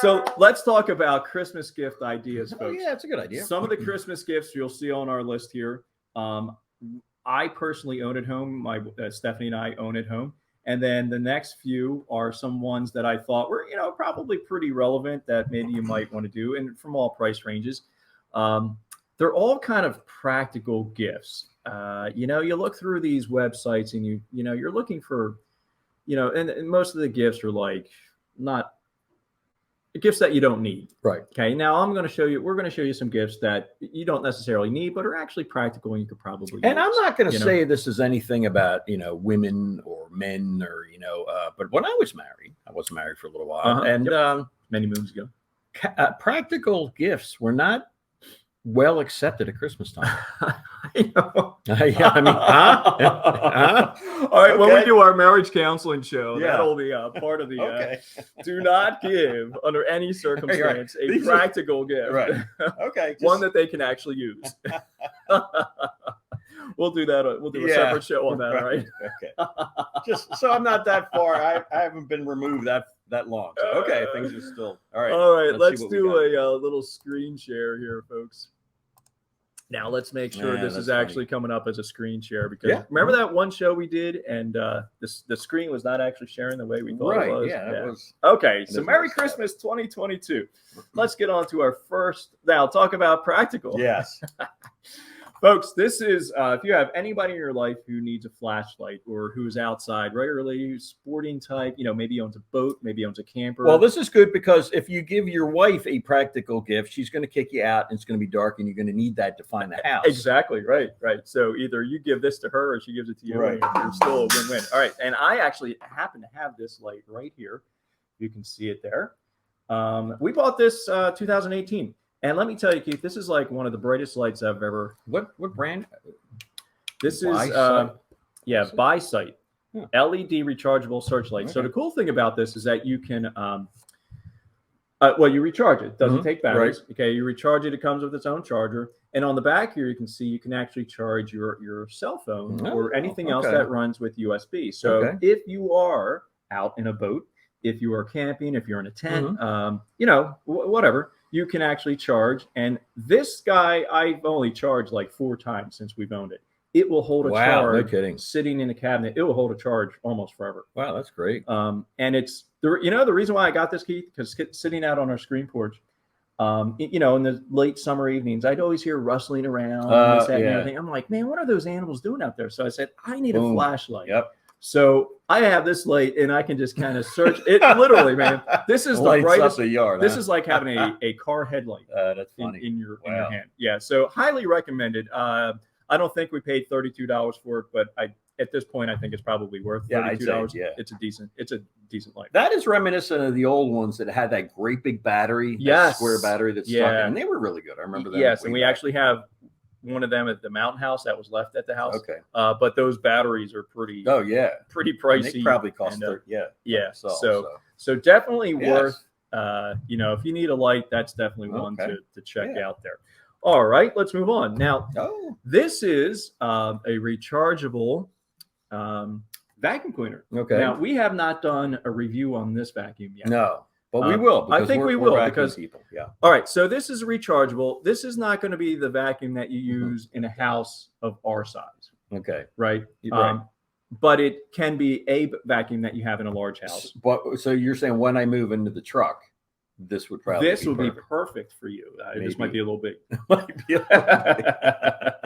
So let's talk about Christmas gift ideas, folks. Oh, yeah, that's a good idea. Some of the Christmas gifts you'll see on our list here. I personally own at home. My Stephanie and I own at home. And then the next few are some ones that I thought were, probably pretty relevant that maybe you might want to do, and from all price ranges. They're all kind of practical gifts. You look through these websites and you're looking for, and most of the gifts are like not gifts that you don't need. Right. Okay. Now we're going to show you some gifts that you don't necessarily need, but are actually practical and you could probably And use, I'm not going to say this is anything about, women or men or, but when I was married for a little while, and many moons ago, practical gifts were not well accepted at Christmas time. I know. Yeah, I mean, All right, when we Okay. do our marriage counseling show, Yeah. that'll be part of the Okay. do not give under any circumstance a These are- practical gift. Right. Okay. One that they can actually use. We'll do that. We'll do a Yeah. separate show on that, all right? Okay. Just so I'm not that far. I haven't been removed that long. So, okay, things are still all right. All right, let's see what we do got. a little screen share here, folks. Now let's make sure Yeah, this that's is actually coming up as a screen share, because Yeah. remember that one show we did and the screen was not actually sharing the way we thought Right. it was. Yeah. That was. Okay, so That's Merry nice. Christmas 2022. Let's get on to our first. Now talk about practical. Yes. Folks, this is if you have anybody in your life who needs a flashlight or who's outside regularly, sporting type, maybe owns a boat, maybe owns a camper. Well, this is good because if you give your wife a practical gift, she's going to kick you out and it's going to be dark and you're going to need that to find the house. Exactly, right. So either you give this to her or she gives it to you, Right. and you're still a win-win. All right, and I actually happen to have this light right here. You can see it there. We bought this 2018. And let me tell you, Keith, this is like one of the brightest lights I've ever. What brand? This is Bi-Sight? Bi-Sight, Yeah. LED rechargeable searchlight. So Okay. the cool thing about this is that you can, you recharge it. It doesn't Mhm. take batteries. Okay, you recharge it. It comes with its own charger. And on the back here, you can see you can actually charge your cell phone Oh, or anything else okay. that runs with USB. So Okay. if you are out in a boat, if you are camping, if you're in a tent, whatever, you can actually charge. And this guy, I've only charged like 4 times since we've owned it. It will hold a Wow, no charge kidding. sitting in a cabinet. It will hold a charge almost forever. Wow, that's great. And it's the reason why I got this, Keith, because sitting out on our screen porch, in the late summer evenings, I'd always hear rustling around, this, that, and yeah. everything. I'm like, man, what are those animals doing out there? So I said, I need a Boom. flashlight. Yep. So I have this light, and I can just kind of search it. Literally, man, this is the Lights up brightest. the yard. This huh? is like having a car headlight That's funny. in your Wow. hand. Yeah, so highly recommended. I don't think we paid $32 for it, but at this point I think it's probably worth Yeah, I'd say, $32. yeah. It's a decent light. That is reminiscent of the old ones that had that great big battery, that Yes. square battery that's stuck Yeah. in. And they were really good. I remember that. Yes, way and we back. actually have one of them at the Mountain House that was left at the house. Okay. But those batteries are pretty Oh yeah. pretty And pricey. they probably cost and, 30. Yeah. yeah. So So definitely Yes. worth. If you need a light, that's definitely one Okay. to check Yeah. out there. All right, let's move on now. Oh. This is a rechargeable vacuum cleaner. Okay. Now, we have not done a review on this vacuum yet. No, but we will. I because think we we're will, vacuum because- people. Yeah. All right, so this is rechargeable. This is not going to be the vacuum that you use in a house of our size, Okay. right? Right. But it can be a vacuum that you have in a large house. But so you're saying when I move into the truck, this would probably This would be perfect. perfect for you. This might Maybe. be a little big. Might be a-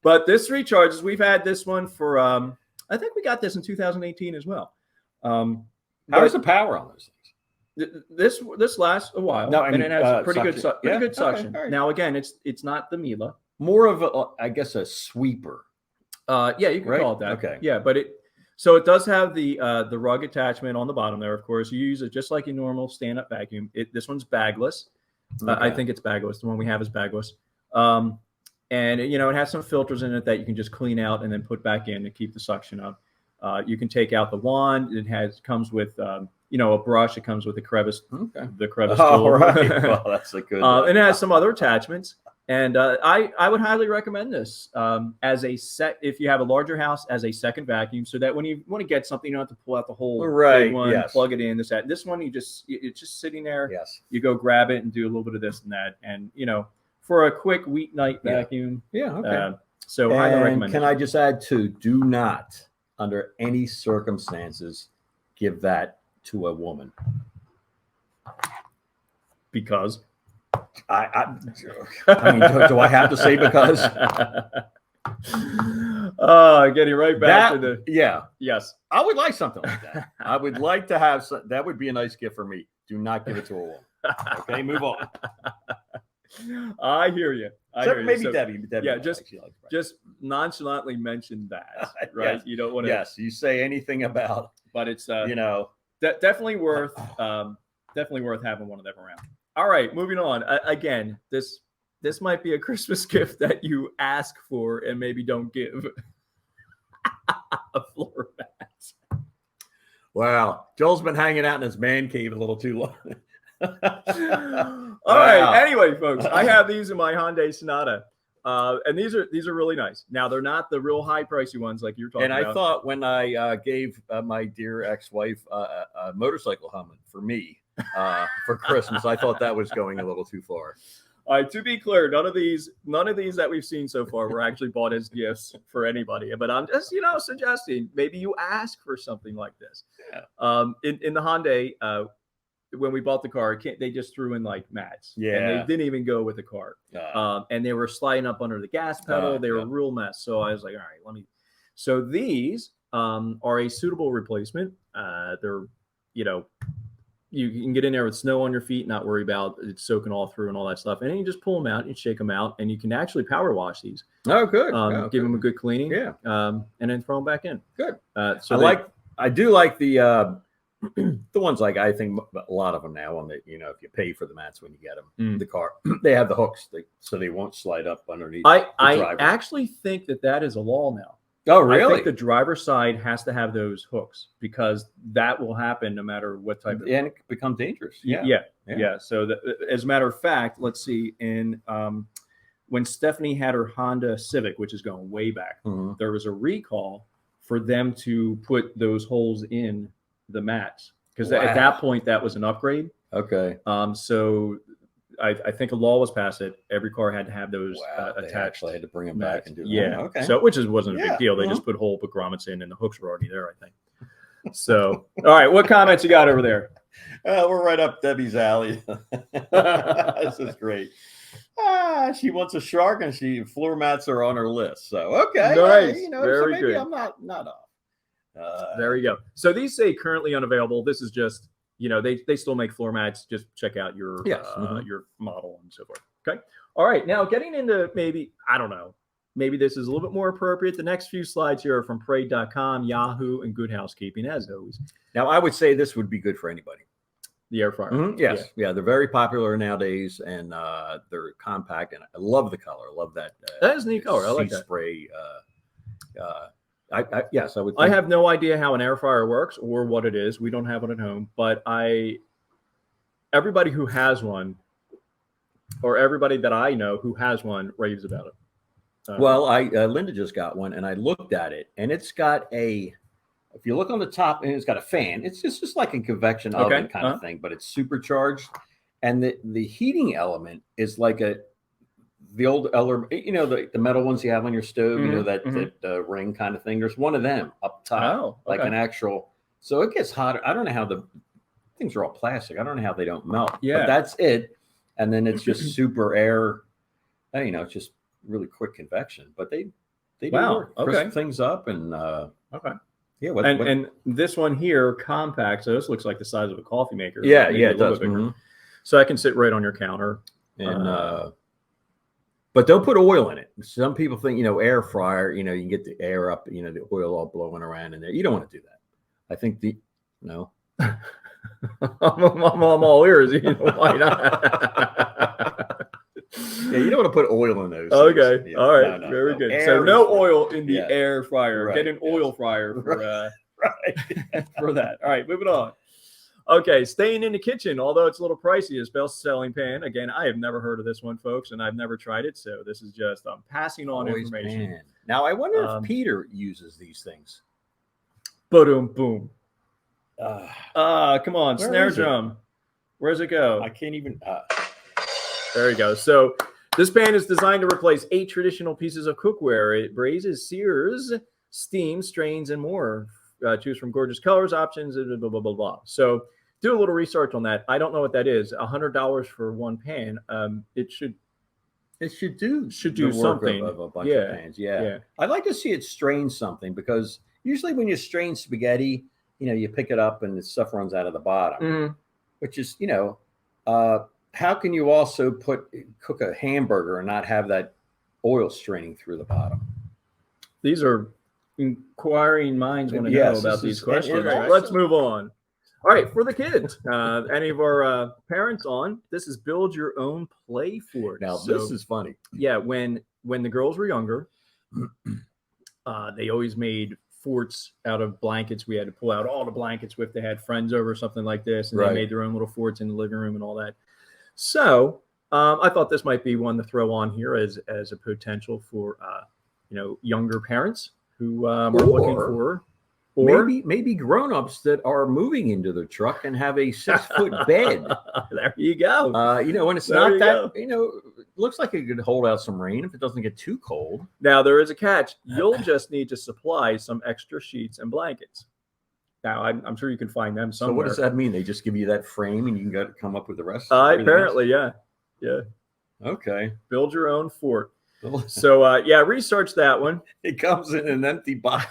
But this recharges. We've had this one for I think we got this in 2018 as well. How's the power on those things? This lasts a while. No, I and mean, it has pretty good suction. pretty Yeah? good Okay, suction. all right. Now again, it's not the Miele. More of a, I guess, a sweeper. Yeah, you can Right? call it that. Okay. Yeah, but it does have the rug attachment on the bottom there. Of course, you use it just like a normal stand-up vacuum. This one's bagless. I Okay. think it's bagless. The one we have is bagless. And it has some filters in it that you can just clean out and then put back in to keep the suction up. You can take out the wand. It comes with a brush. It comes with the crevice Okay. the crevice All tool. right. Well, that's a good. And it has some other attachments. And I would highly recommend this as a set if you have a larger house as a second vacuum, so that when you want to get something, you don't have to pull out the whole Right, big one, yes. plug it in. This one it's just sitting there. Yes. You go grab it and do a little bit of this and that, and for a quick weeknight Yeah. vacuum. Yeah. Okay. So highly And recommend. can I just add too? Do not, under any circumstances, give that to a woman. Because I mean, do I have to say because? Getting right back to the Yeah, yes. I would like something like that. I would like to have some. That would be a nice gift for me. Do not give it to a woman. Okay, move on. I hear you. Except maybe So, Debbie. yeah, might just- like- she likes bread. just nonchalantly mention that, right? Yes. You don't want to, Yes, you say anything about but it's definitely worth having one of them around. All right, moving on. Again, this might be a Christmas gift that you ask for and maybe don't give. A floor mat. Wow, Joel's been hanging out in his man cave a little too long. All right. Anyway, folks, I have these in my Hyundai Sonata, and these are really nice. Now they're not the real high pricey ones like you're talking And about. I thought when I gave my dear ex-wife a motorcycle helmet for me for Christmas, I thought that was going a little too far. All right, to be clear, none of these that we've seen so far were actually bought as gifts for anybody. But I'm just, suggesting maybe you ask for something like this. Yeah. In the Hyundai, when we bought the car, they just threw in like mats. Yeah. And they didn't even go with the car. And they were sliding up under the gas pedal. They were a real mess. So I was like, all right, So these are a suitable replacement. They're, you can get in there with snow on your feet, not worry about it soaking all through and all that stuff. And then you just pull them out and shake them out, and you can actually power wash these. Oh, good. Give them a good cleaning. Yeah. And then throw them back in. Good. So I do like the the ones like I think a lot of them now on the if you pay for the mats when you get them the car they have the hooks so they won't slide up underneath. I driver. actually think that is a law now. Oh, I really? think the driver's side has to have those hooks because that will happen no matter what type of. And it can become dangerous. Yeah. So as a matter of fact, let's see. When Stephanie had her Honda Civic, which is going way back, there was a recall for them to put those holes in the mats because at that point that was an upgrade. Okay. So I think a law was passed that every car had to have those They attached. actually had to bring them back and do that. Yeah. Okay. So which wasn't a big deal. They just put grommets in and the hooks were already there, I think. So all right, what comments you got over there? We're right up Debbie's alley. This is great. She wants a shark and floor mats are on her list. So okay. Nice. Very good. I'm not off. There you go. So these say currently unavailable. This is just, they still make floor mats. Just check out your your model and so forth. Okay. All right. Now getting into maybe this is a little bit more appropriate. The next few slides here are from Parade.com, Yahoo, and Good Housekeeping, as always. Now I would say this would be good for anybody. The air fryer. Yes. Yeah. They're very popular nowadays and they're compact and I love the color. I love that. That is a neat color. I like that. Spray. Yes, I would. I have no idea how an air fryer works or what it is. We don't have one at home, but everybody who has one, or everybody that I know who has one, raves about it. Well, Linda just got one, and I looked at it, and it's got if you look on the top, and it's got a fan. It's just like a convection oven kind of thing, but it's supercharged, and the heating element is like the old the metal ones you have on your stove, that ring kind of thing. There's one of them up top, like an actual. So it gets hotter. I don't know how the things are all plastic. I don't know how they don't melt. Yeah, but that's it. And then it's just super air. It's just really quick convection. But they do work. Crisp things up and yeah. And this one here, compact. So this looks like the size of a coffee maker. Yeah, it does. So I can sit right on your counter. And but don't put oil in it. Some people think, air fryer, you can get the air up, the oil all blowing around in there. You don't want to do that. I think no. I'm all ears. Why not? Yeah, you don't want to put oil in those. Okay. Yeah, all right. Very good. So no oil in the air fryer. Right. Get an oil fryer for right. for that. All right, moving on. Okay, staying in the kitchen, although it's a little pricey, is best-selling pan. Again, I have never heard of this one, folks, and I've never tried it, so this is just passing on Always information. pan. Now, I wonder if Peter uses these things. Boom, boom. Come on, snare drum. Where's it go? I can't even. There you go. So this pan is designed to replace 8 traditional pieces of cookware. It braises, sears, steams, strains, and more. Choose from gorgeous colors, options, blah, blah, blah, blah. So do a little research on that. I don't know what that is. $100 for one pan. It should do something of a bunch of pans. Yeah. I'd like to see it strain something, because usually when you strain spaghetti, you pick it up and the stuff runs out of the bottom, which is, how can you also cook a hamburger and not have that oil straining through the bottom? These are inquiring minds want to know about these questions. Awesome. Let's move on. All right, for the kids, any of our parents on, this is build your own play fort. Now, this is funny. Yeah, when the girls were younger, they always made forts out of blankets. We had to pull out all the blankets if they had friends over or something like this, and they made their own little forts in the living room and all that. So I thought this might be one to throw on here as a potential for younger parents who are looking for, or maybe grown-ups that are moving into their truck and have a 6-foot bed. There you go. When it's not that, it looks like it could hold out some rain if it doesn't get too cold. Now, there is a catch. You'll just need to supply some extra sheets and blankets. Now, I'm sure you can find them somewhere. So what does that mean? They just give you that frame and you can come up with the rest? Apparently, yeah. Okay. Build your own fort. So, research that one. It comes in an empty box.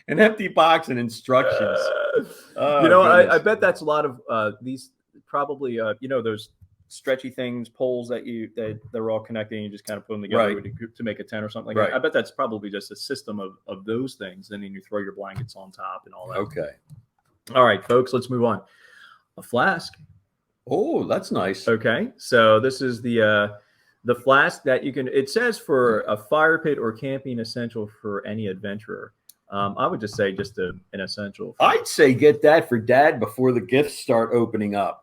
An empty box and instructions. I bet that's a lot of these probably, those stretchy things, poles that they're all connecting. You just kind of put them together to make a tent or something like that. I bet that's probably just a system of those things. And then you throw your blankets on top and all that. Okay. All right, folks, let's move on. A flask. Oh, that's nice. Okay. So this is the flask that you can, it says for a fire pit or camping essential for any adventurer. I would just say just an essential. I'd say get that for Dad before the gifts start opening up.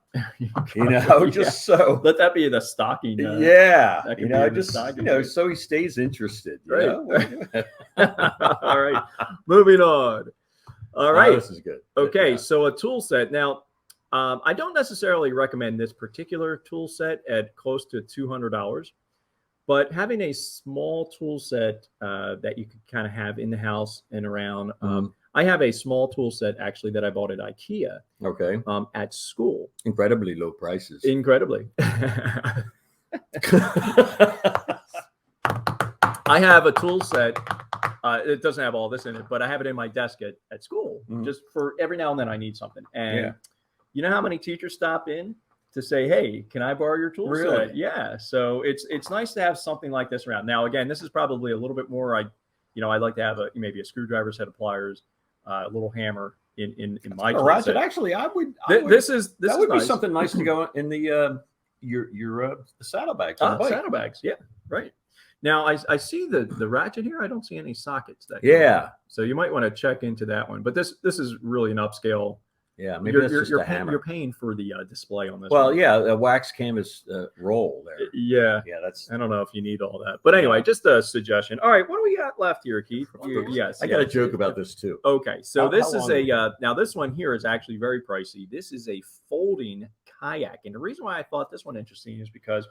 So let that be the stocking. So he stays interested. Right. All right, moving on. All right, this is good. Okay, so a tool set. Now, I don't necessarily recommend this particular tool set at close to $200, but having a small tool set that you could kind of have in the house and around. I have a small tool set actually that I bought at IKEA. Okay. At school. Incredibly low prices. Incredibly. I have a tool set. It doesn't have all this in it, but I have it in my desk at school just for every now and then I need something. And you know how many teachers stop in to say, hey, can I borrow your tool set? Yeah. So it's nice to have something like this around. Now, again, this is probably a little bit more. I'd like to have maybe a screwdriver, set of pliers, a little hammer in my tool set. Actually, I would. This would be something nice to go in the your saddlebags. Saddlebags, yeah, right. Now I see the ratchet here. I don't see any sockets. So you might want to check into that one. But this is really an upscale. Yeah, maybe that's just a hammer. You're paying for the display on this. Well, a wax canvas roll there. Yeah, that's. I don't know if you need all that, but anyway, just a suggestion. All right, what do we got left here, Keith? I got a joke about this too. Okay, so now this one here is actually very pricey. This is a folding kayak, and the reason why I thought this one interesting is because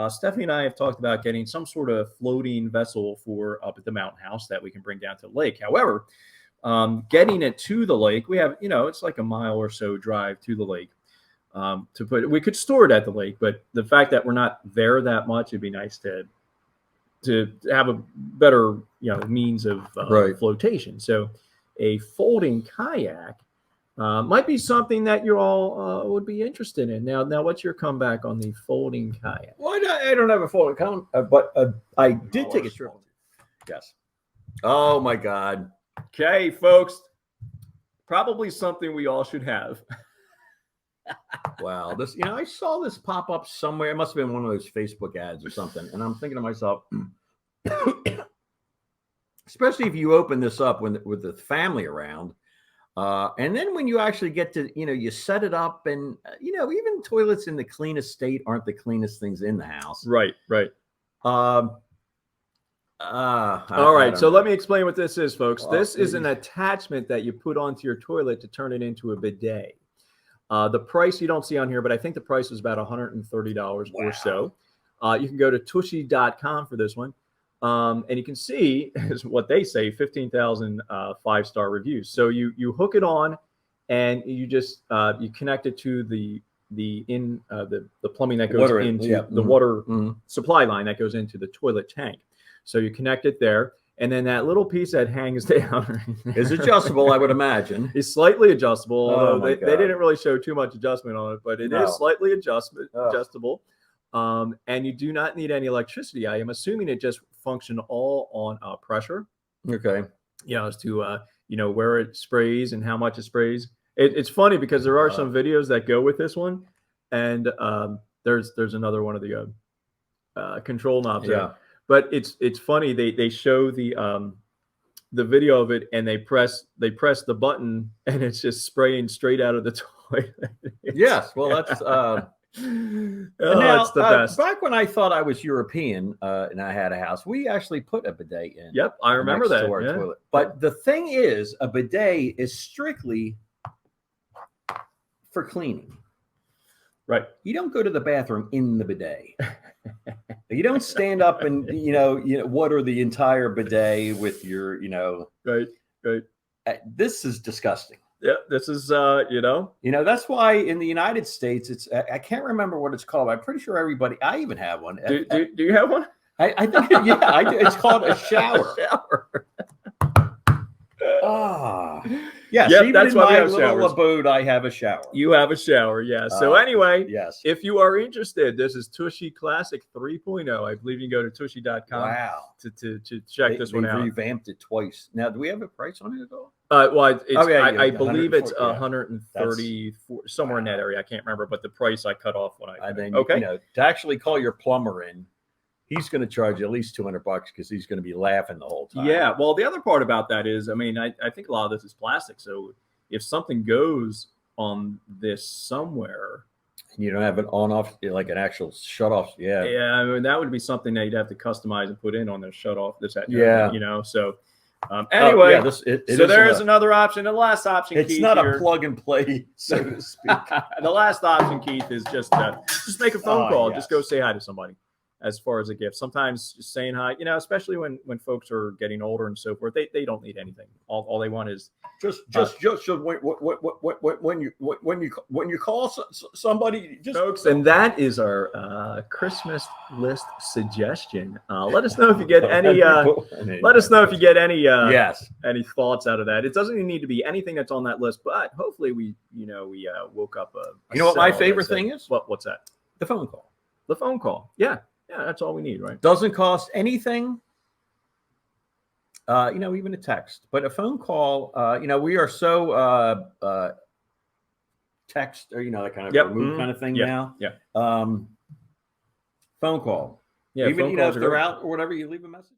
Stephanie and I have talked about getting some sort of floating vessel for up at the mountain house that we can bring down to the lake. However, getting it to the lake, we have, it's like a mile or so drive to the lake. We could store it at the lake, but the fact that we're not there that much, it'd be nice to have a better, means of flotation. So a folding kayak might be something that you all would be interested in. Now, what's your comeback on the folding kayak? Well, I don't have a folding kayak, but I did take a trip. Yes. Oh my God. Okay, folks, probably something we all should have. Wow, this, I saw this pop up somewhere. It must have been one of those Facebook ads or something. And I'm thinking to myself, especially if you open this up with the family around, And then when you actually get to, you set it up, and even toilets in the cleanest state aren't the cleanest things in the house. Right. Um, All right. So let me explain what this is, folks. Well, this is an attachment that you put onto your toilet to turn it into a bidet. The price you don't see on here, but I think the price is about $130 or so. You can go to tushy.com for this one. And you can see is what they say, 15,000 5-star reviews. So you hook it on, and you just you connect it to the plumbing that goes into the water supply line that goes into the toilet tank. So you connect it there, and then that little piece that hangs down is adjustable, I would imagine. It's slightly adjustable, although they didn't really show too much adjustment on it, but it is slightly adjustable. And you do not need any electricity. I am assuming it just function all on pressure. Okay. As to where it sprays and how much it sprays. It's funny because there are some videos that go with this one, and there's another one of the control knobs. Yeah. There. But it's funny. They show the video of it, and they press the button, and it's just spraying straight out of the toilet. Yes. Well, that's. Now, it's the best. Back when I thought I was European and I had a house, we actually put a bidet in. Yep, I remember that. Toilet. But the thing is, a bidet is strictly for cleaning. Right. You don't go to the bathroom in the bidet. You don't stand up and water the entire bidet with your Right. This is disgusting. Yeah, this is that's why in the United States I can't remember what it's called. I'm pretty sure everybody. I even have one. Do you have one? I think I do. It's called a shower. Yes, yep, even that's in why we my have little showers. abode, I have a shower. You have a shower, yeah. So anyway, yes. If you are interested, this is Tushy Classic 3.0. I believe you can go to tushy.com. Wow. To check this one out. They revamped it twice. Now, do we have a price on it at all? I believe it's 134 somewhere in that area. I can't remember, but the price I cut off when to actually call your plumber in, he's going to charge you at least $200 because he's going to be laughing the whole time. Yeah. Well, the other part about that is, I think a lot of this is plastic. So if something goes on this somewhere, and you don't have an on-off, like an actual shut-off. Yeah. Yeah. That would be something that you'd have to customize and put in on the shut-off. So anyway, so there is another option. The last option, it's Keith, not a plug and play, so to speak. The last option, Keith, is just make a phone call. Yes. Just go say hi to somebody. As far as a gift, sometimes just saying hi, especially when folks are getting older and so forth, they don't need anything. All they want is just when you call somebody, just folks. And that is our Christmas list suggestion. Let us know if you get any. Let us know if you get any. Any thoughts out of that? It doesn't even need to be anything that's on that list, but hopefully we woke up a. What my favorite thing is? What's that? The phone call. The phone call. Yeah. Yeah, that's all we need, right? Doesn't cost anything. Even a text, but a phone call. We are so text or that kind of remove kind of thing now. Yeah. Phone call. Yeah. Even if they're out or whatever, you leave a message.